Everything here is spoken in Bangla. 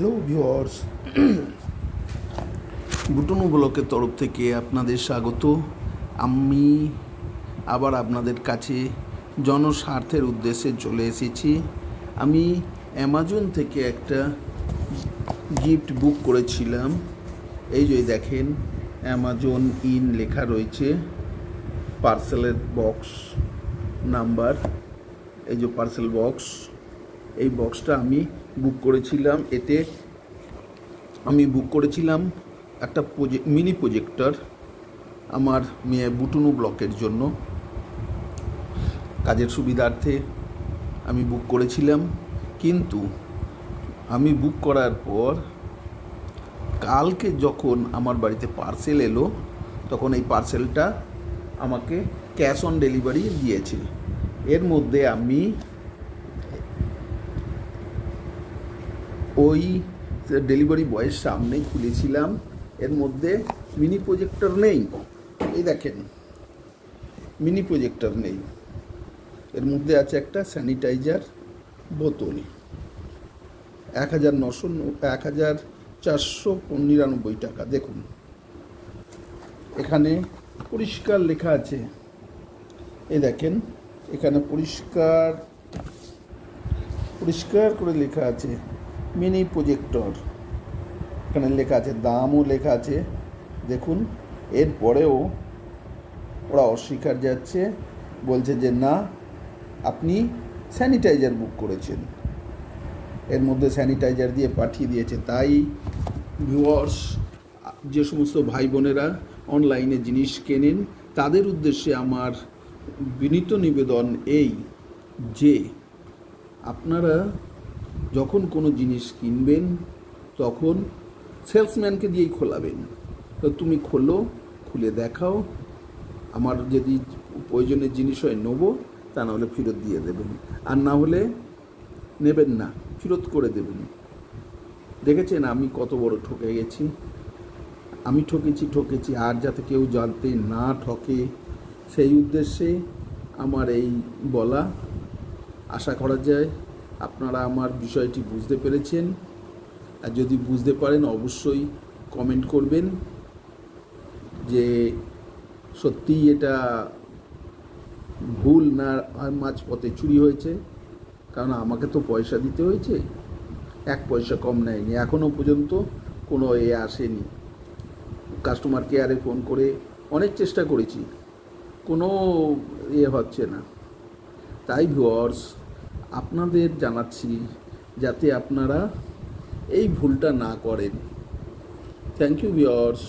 হ্যালো ভিউয়ার্স, বুটনু ব্লকের তরফ থেকে আপনাদের স্বাগত। আমি আবার আপনাদের কাছে জনস্বার্থের উদ্দেশ্যে চলে এসেছি। আমি অ্যামাজন থেকে একটা গিফট বুক করেছিলাম। এই যে দেখেন, অ্যামাজন ইন লেখা রয়েছে, পার্সেলের বক্স নাম্বার, এই যে পার্সেল বক্স। এই বক্সটা আমি বুক করেছিলাম। এতে আমি বুক করেছিলাম একটা মিনি প্রজেক্টর আমার মেয়ে বুটনু ব্লকের জন্য। কাজের সুবিধার্থে আমি বুক করেছিলাম, কিন্তু আমি বুক করার পর কালকে যখন আমার বাড়িতে পার্সেল এলো, তখন এই পার্সেলটা আমাকে ক্যাশ অন ডেলিভারি দিয়েছে। এর মধ্যে আমি ওই ডেলিভারি বয়ের সামনে খুলেছিলাম। এর মধ্যে মিনি প্রজেক্টর নেই, এই দেখেন মিনি প্রজেক্টর নেই। এর মধ্যে আছে একটা স্যানিটাইজার বোতল, 1499 টাকা। দেখুন, এখানে পরিষ্কার লেখা আছে, এই দেখেন এখানে পরিষ্কার করে লেখা আছে মিনি প্রজেক্টর। এখানে লেখা আছে, দামও লেখা আছে। দেখুন, এরপরেও ওরা অস্বীকার যাচ্ছে, বলছে যে না, আপনি স্যানিটাইজার বুক করেছেন। এর মধ্যে স্যানিটাইজার দিয়ে পাঠিয়ে দিয়েছে। তাই ভিউয়ার্স, যে সমস্ত ভাই বোনেরা অনলাইনে জিনিস কেনেন, তাদের উদ্দেশ্যে আমার বিনীত নিবেদন এই যে আপনারা যখন কোনো জিনিস কিনবেন, তখন সেলসম্যানকে দিয়েই খোলাবেন। তো তুমি খোলো, খুলে দেখাও, আমার যদি প্রয়োজনের জিনিস হয় নেবো, তা নাহলে ফেরত দিয়ে দেবেন, আর না হলে নেবেন না, ফেরত করে দেবেন। দেখেছেন আমি কত বড় ঠকে গেছি। আমি ঠকেছি, আর যাতে কেউ জানতে না ঠকে, সেই উদ্দেশ্যে আমার এই বলা। আশা করা যায় আপনারা আমার বিষয়টি বুঝতে পেরেছেন, আর যদি বুঝতে পারেন অবশ্যই কমেন্ট করবেন যে সত্যিই এটা ভুল না মাঝপথে চুরি হয়েছে। কারণ আমাকে তো পয়সা দিতে হয়েছে, 1 পয়সা কম নেয়নি, এখনও পর্যন্ত কোনো আসেনি। কাস্টমার কেয়ারে ফোন করে অনেক চেষ্টা করেছি, কোনো হচ্ছে না। তাই ভিউয়ার্স, আপনাদের জানাচ্ছি যাতে আপনারা এই ভুলটা না করেন। Thank you viewers.